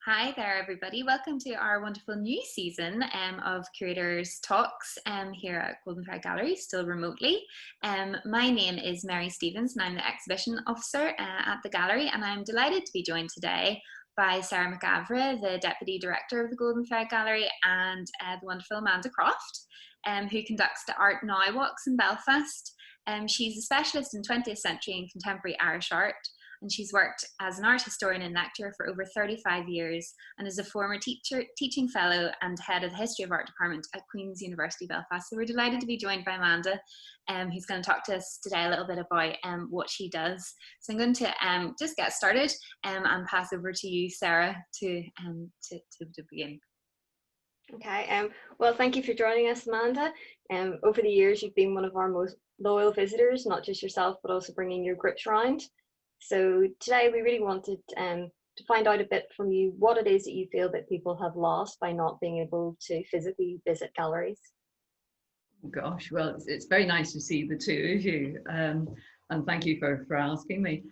Hi there, everybody. Welcome to our wonderful new season of Curators Talks here at Golden Thread Gallery, still remotely. My name is Mary Stevens and I'm the Exhibition Officer at the Gallery, and I'm delighted to be joined today by Sarah McAvra, the Deputy Director of the Golden Thread Gallery, and the wonderful Amanda Croft, who conducts the Art Now walks in Belfast. She's a specialist in 20th century and contemporary Irish art, and she's worked as an art historian and lecturer for over 35 years and is a former teaching fellow and head of the History of Art department at Queen's University Belfast. So we're delighted to be joined by Amanda, who's going to talk to us today a little bit about what she does. So I'm going to just get started and pass over to you, Sarah, to begin. Okay, well, thank you for joining us, Amanda. Over the years, you've been one of our most loyal visitors, not just yourself, but also bringing your groups around. So today we really wanted to find out a bit from you what it is that you feel that people have lost by not being able to physically visit galleries. Oh gosh, well, it's very nice to see the two of you, and thank you for asking me.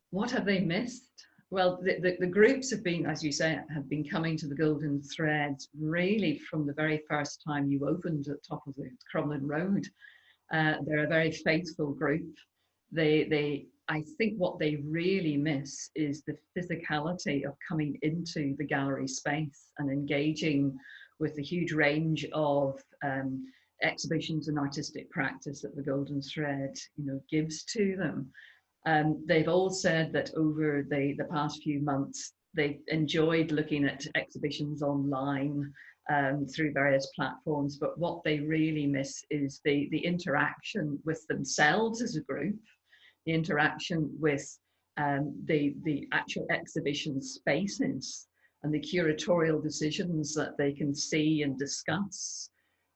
What have they missed? Well, the groups have been, as you say, have been coming to the Golden Thread really from the very first time you opened at the top of the Crumlin Road. They're a very faithful group. I think what they really miss is the physicality of coming into the gallery space and engaging with the huge range of exhibitions and artistic practice that the Golden Thread, gives to them. They've all said that over the past few months, they've enjoyed looking at exhibitions online through various platforms, but what they really miss is the interaction with themselves as a group, the interaction with the actual exhibition spaces and the curatorial decisions that they can see and discuss.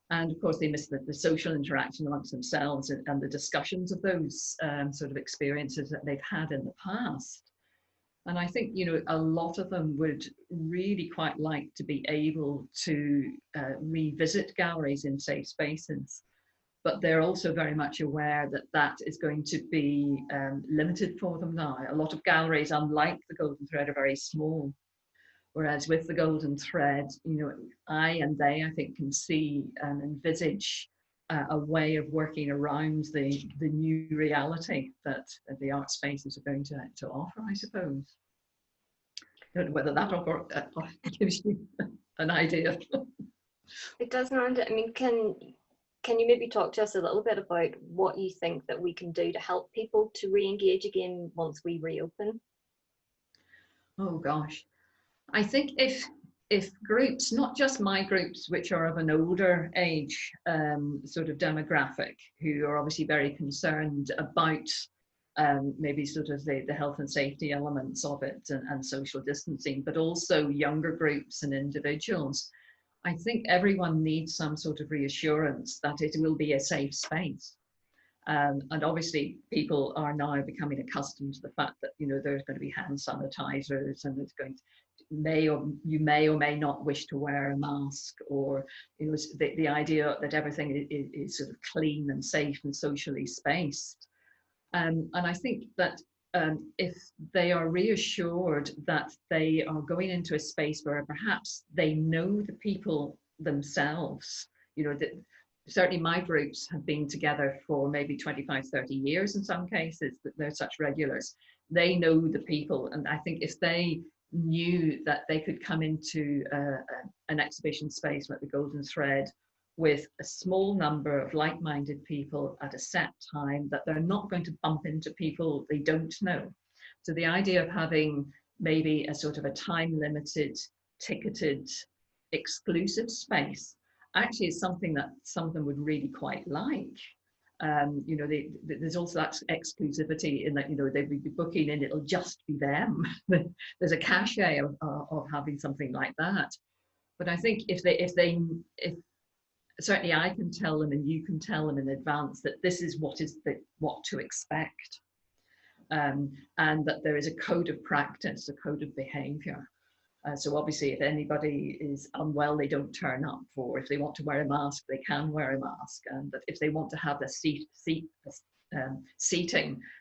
And of course, they miss the social interaction amongst themselves and the discussions of those sort of experiences that they've had in the past. And I think, a lot of them would really quite like to be able to revisit galleries in safe spaces. But they're also very much aware that that is going to be limited for them now. A lot of galleries, unlike the Golden Thread, are very small. Whereas with the Golden Thread, I think, can see and envisage a way of working around the new reality that the art spaces are going to offer, I suppose. I don't know whether that gives you an idea. It does, Amanda. I mean, can you maybe talk to us a little bit about what you think that we can do to help people to re-engage again once we reopen? Oh gosh, I think if groups, not just my groups, which are of an older age sort of demographic, who are obviously very concerned about maybe sort of the health and safety elements of it and social distancing, but also younger groups and individuals, I think everyone needs some sort of reassurance that it will be a safe space. And obviously people are now becoming accustomed to the fact that, there's going to be hand sanitizers and it's going to, you may or may not wish to wear a mask, or, the idea that everything is sort of clean and safe and socially spaced. And I think that if they are reassured that they are going into a space where perhaps they know the people themselves, that certainly my groups have been together for maybe 25, 30 years in some cases, that they're such regulars. They know the people. And I think if they knew that they could come into an exhibition space like the Golden Thread with a small number of like-minded people at a set time, that they're not going to bump into people they don't know. So the idea of having maybe a sort of a time-limited, ticketed, exclusive space actually is something that some of them would really quite like. There's also that exclusivity in that, they'd be booking and it'll just be them. There's a cachet of having something like that. But I think if certainly I can tell them and you can tell them in advance that this is what to expect, and that there is a code of practice, a code of behavior. So obviously if anybody is unwell, they don't turn up, or if they want to wear a mask, they can wear a mask, and that if they want to have a seating,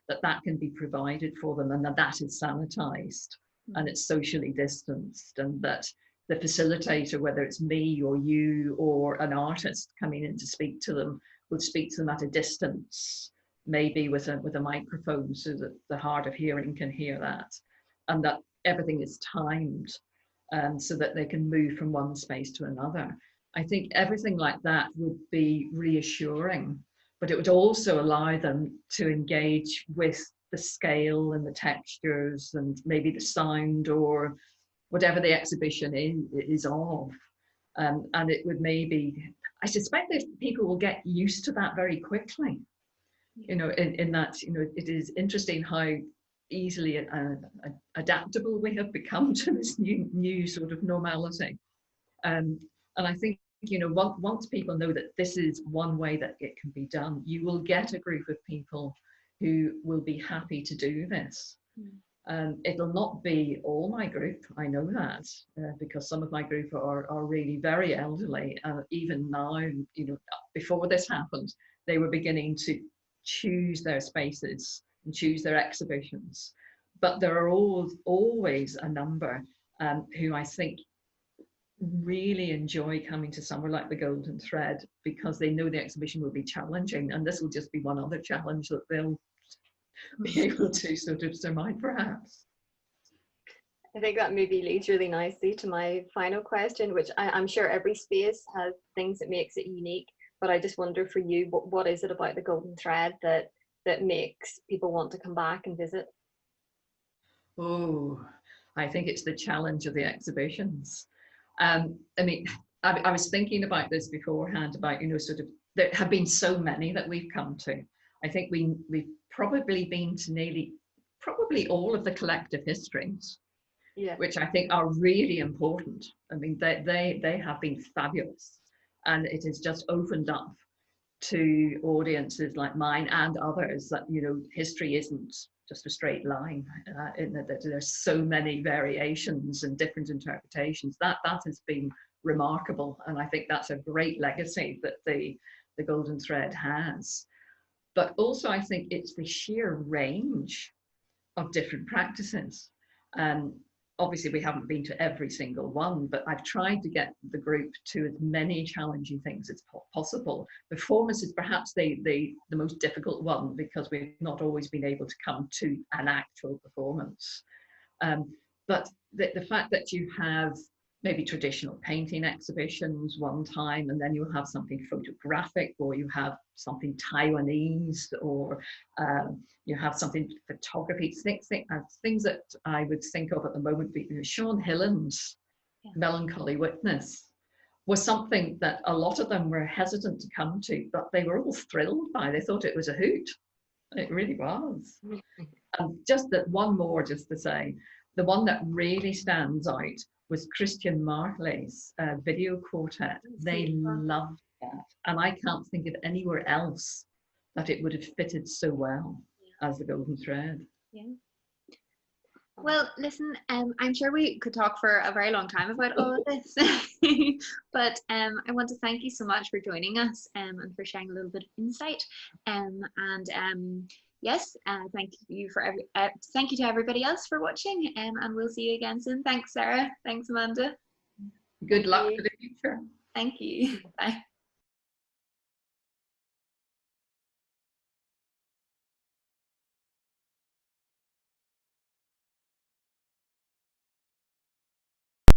that can be provided for them and that is sanitized. and it's socially distanced, and that the facilitator, whether it's me or you or an artist coming in to speak to them, will speak to them at a distance, maybe with a microphone, so that the hard of hearing can hear that, and that everything is timed, so that they can move from one space to another. I think everything like that would be reassuring, but it would also allow them to engage with the scale and the textures and maybe the sound or whatever the exhibition is of. And it would maybe, I suspect that people will get used to that very quickly. You know, in that, you know, it is interesting how easily adaptable we have become to this new sort of normality. And I think, you know, once people know that this is one way that it can be done, you will get a group of people who will be happy to do this. It'll not be all my group, I know that, because some of my group are really very elderly. Even now, you know, before this happened, they were beginning to choose their spaces and choose their exhibitions. But there are always a number who I think really enjoy coming to somewhere like the Golden Thread, because they know the exhibition will be challenging, and this will just be one other challenge that they'll be able to sort of surmount, perhaps. I think that maybe leads really nicely to my final question, which I'm sure every space has things that makes it unique, but I just wonder for you, what is it about the Golden Thread that makes people want to come back and visit? Oh, I think it's the challenge of the exhibitions. I mean, I was thinking about this beforehand, about, you know, sort of, there have been so many that we've come to. I think we've probably been to probably all of the collective histories, yeah, which I think are really important. I mean, they have been fabulous, and it has just opened up to audiences like mine and others that, you know, history isn't just a straight line, in that there's so many variations and different interpretations. That has been remarkable, and I think that's a great legacy that the Golden Thread has. But also, I think it's the sheer range of different practices. Obviously, we haven't been to every single one, but I've tried to get the group to as many challenging things as possible. Performance is perhaps the most difficult one, because we've not always been able to come to an actual performance. But the fact that you have maybe traditional painting exhibitions one time, and then you'll have something photographic, or you have something Taiwanese, or you have something photography, things that I would think of at the moment. Sean Hillen's Melancholy Witness was something that a lot of them were hesitant to come to, but they were all thrilled by. They thought it was a hoot. It really was. And just that one more, just to say, the one that really stands out was Christian Martley's video quartet. They loved that. And I can't think of anywhere else that it would have fitted so well as the Golden Thread. Yeah. Well, listen, I'm sure we could talk for a very long time about all of this, but I want to thank you so much for joining us and for sharing a little bit of insight. Yes, thank you thank you to everybody else for watching, and we'll see you again soon. Thanks, Sarah. Thanks, Amanda. Good luck for the future. Thank you. Bye.